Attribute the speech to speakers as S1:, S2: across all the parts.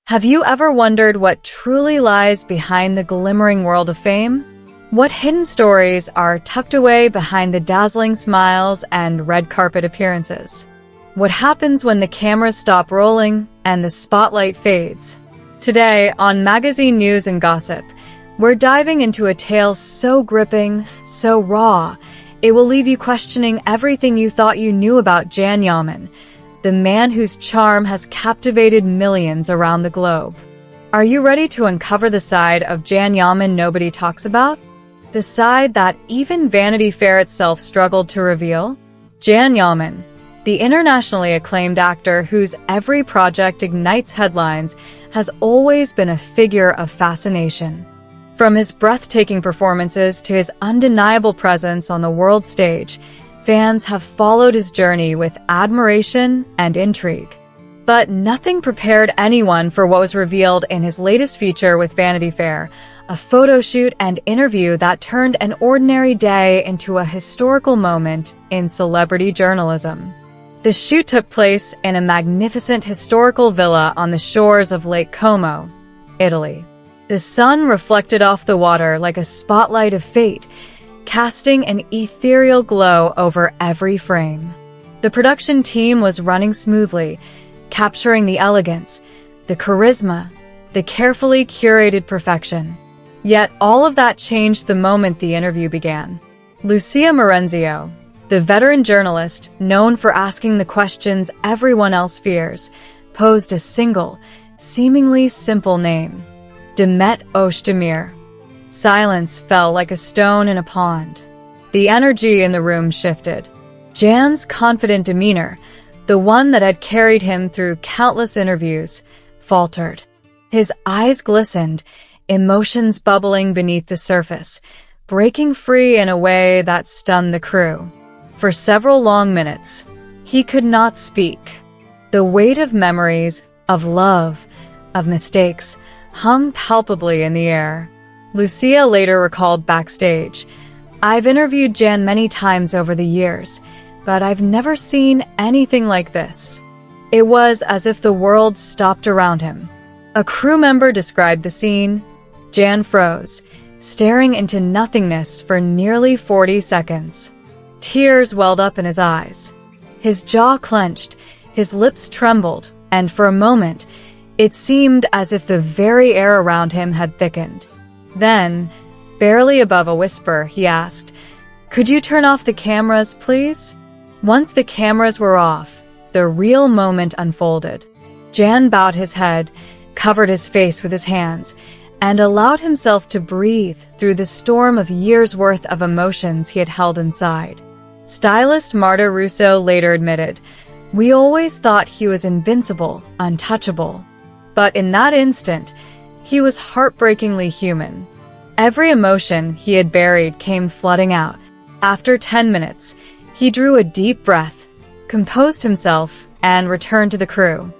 S1: Have you ever wondered what truly lies behind the glimmering world of fame? What hidden stories are tucked away behind the dazzling smiles and red carpet appearances? What happens when the cameras stop rolling and the spotlight fades? Today, on Magazine News and Gossip, we're diving into a tale so gripping, so raw, it will leave you questioning everything you thought you knew about Yaman, the man whose charm has captivated millions around the globe. Are you ready to uncover the side of Yaman nobody talks about? The side that even Vanity Fair itself struggled to reveal? Yaman, the internationally acclaimed actor whose every project ignites headlines, has always been a figure of fascination. From his breathtaking performances to his undeniable presence on the world stage, fans have followed his journey with admiration and intrigue. But nothing prepared anyone for what was revealed in his latest feature with Vanity Fair, a photo shoot and interview that turned an ordinary day into a historical moment in celebrity journalism. The shoot took place in a magnificent historical villa on the shores of Lake Como, Italy. The sun reflected off the water like a spotlight of fate, casting an ethereal glow over every frame. The production team was running smoothly, capturing the elegance, the charisma, the carefully curated perfection. Yet all of that changed the moment the interview began. Lucia Marenzio, the veteran journalist known for asking the questions everyone else fears, posed a single, seemingly simple name: Demet. Silence fell like a stone in a pond. The energy in the room shifted. Jan's confident demeanor, the one that had carried him through countless interviews, faltered. His eyes glistened, emotions bubbling beneath the surface, breaking free in a way that stunned the crew. For several long minutes, he could not speak. The weight of memories, of love, of mistakes, hung palpably in the air. Lucia later recalled backstage, "I've interviewed Jan many times over the years, but I've never seen anything like this." It was as if the world stopped around him. A crew member described the scene. Jan froze, staring into nothingness for nearly 40 seconds. Tears welled up in his eyes. His jaw clenched, his lips trembled, and for a moment, it seemed as if the very air around him had thickened. Then, barely above a whisper, he asked, "Could you turn off the cameras, please?" Once the cameras were off, the real moment unfolded. Jan bowed his head, covered his face with his hands, and allowed himself to breathe through the storm of years' worth of emotions he had held inside. Stylist Marta Russo later admitted, "We always thought he was invincible, untouchable. But in that instant, he was heartbreakingly human." Every emotion he had buried came flooding out. After 10 minutes, he drew a deep breath, composed himself, and returned to the crew.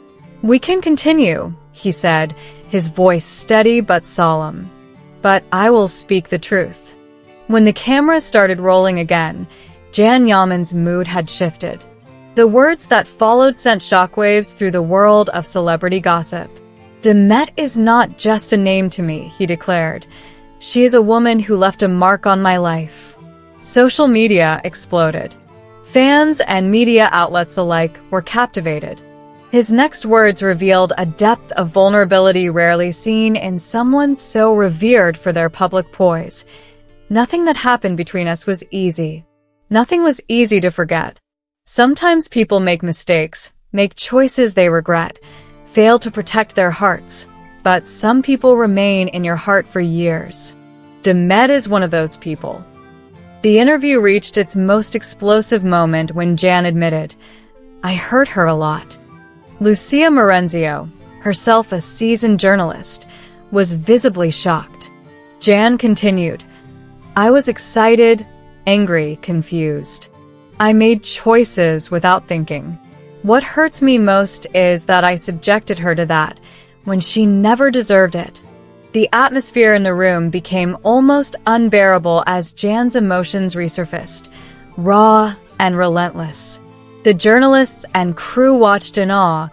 S1: "We can continue," he said, his voice steady but solemn. "But I will speak the truth." When the camera started rolling again, Yaman's mood had shifted. The words that followed sent shockwaves through the world of celebrity gossip. "Demet is not just a name to me," he declared. "She is a woman who left a mark on my life." Social media exploded. Fans and media outlets alike were captivated. His next words revealed a depth of vulnerability rarely seen in someone so revered for their public poise. "Nothing that happened between us was easy. Nothing was easy to forget. Sometimes people make mistakes, make choices they regret, fail to protect their hearts, but some people remain in your heart for years. Demet is one of those people." The interview reached its most explosive moment when Jan admitted, "I hurt her a lot." Lucia Marenzio, herself a seasoned journalist, was visibly shocked. Jan continued, "I was excited, angry, confused. I made choices without thinking. What hurts me most is that I subjected her to that when she never deserved it." The atmosphere in the room became almost unbearable as Jan's emotions resurfaced, raw and relentless. The journalists and crew watched in awe,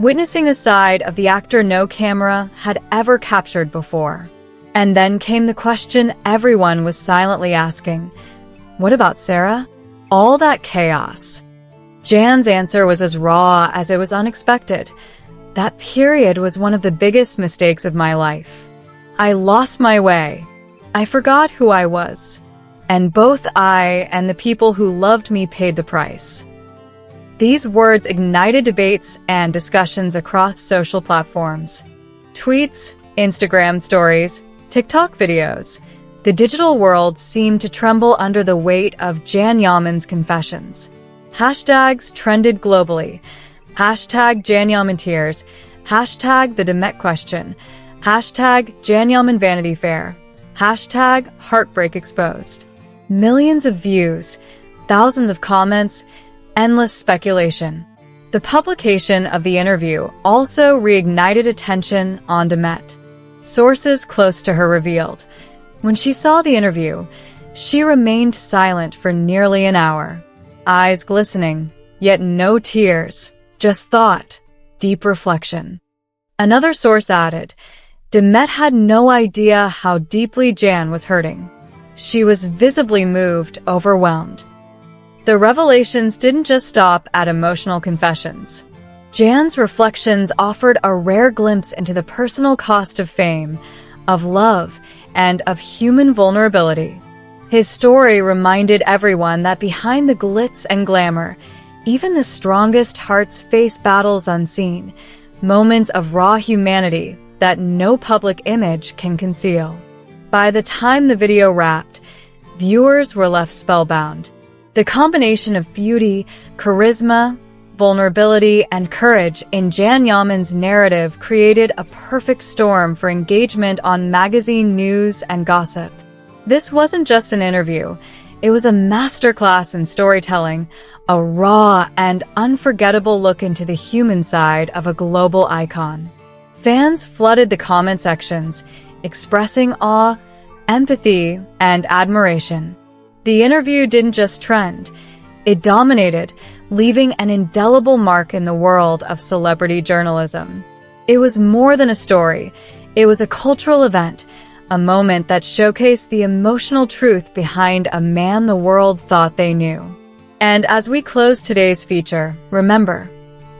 S1: witnessing a side of the actor no camera had ever captured before. And then came the question everyone was silently asking. What about Sarah? All that chaos. Jan's answer was as raw as it was unexpected. That period was one of the biggest mistakes of my life. I lost my way. I forgot who I was. And both I and the people who loved me paid the price. These words ignited debates and discussions across social platforms. Tweets, Instagram stories, TikTok videos. The digital world seemed to tremble under the weight of Jan Yaman's confessions. Hashtags trended globally. Hashtag Jan Yaman tears. Hashtag the Demet question. Hashtag Jan Yaman Vanity Fair. Hashtag heartbreak exposed. Millions of views, thousands of comments, endless speculation. The publication of the interview also reignited attention on Demet. Sources close to her revealed, when she saw the interview, she remained silent for nearly an hour. Eyes glistening, yet no tears, just thought, deep reflection. Another source added, Demet had no idea how deeply Jan was hurting. She was visibly moved, overwhelmed. The revelations didn't just stop at emotional confessions. Jan's reflections offered a rare glimpse into the personal cost of fame, of love, and of human vulnerability. His story reminded everyone that behind the glitz and glamour, even the strongest hearts face battles unseen, moments of raw humanity that no public image can conceal. By the time the video wrapped, viewers were left spellbound. The combination of beauty, charisma, vulnerability, and courage in Jan Yaman's narrative created a perfect storm for engagement on magazine news and gossip. This wasn't just an interview. It was a masterclass in storytelling, a raw and unforgettable look into the human side of a global icon. Fans flooded the comment sections, expressing awe, empathy, and admiration. The interview didn't just trend. It dominated, leaving an indelible mark in the world of celebrity journalism. It was more than a story. It was a cultural event, a moment that showcased the emotional truth behind a man the world thought they knew. And as we close today's feature, remember,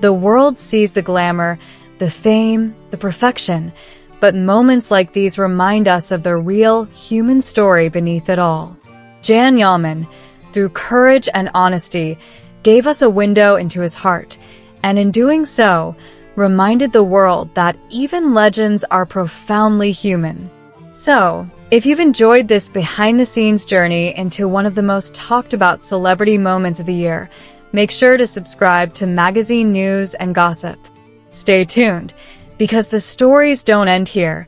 S1: the world sees the glamour, the fame, the perfection, but moments like these remind us of the real human story beneath it all. Jan Yaman, through courage and honesty, gave us a window into his heart, and in doing so, reminded the world that even legends are profoundly human. So, if you've enjoyed this behind-the-scenes journey into one of the most talked-about celebrity moments of the year, make sure to subscribe to Magazine News and Gossip. Stay tuned, because the stories don't end here.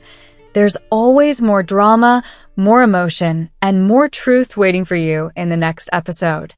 S1: There's always more drama, more emotion, and more truth waiting for you in the next episode.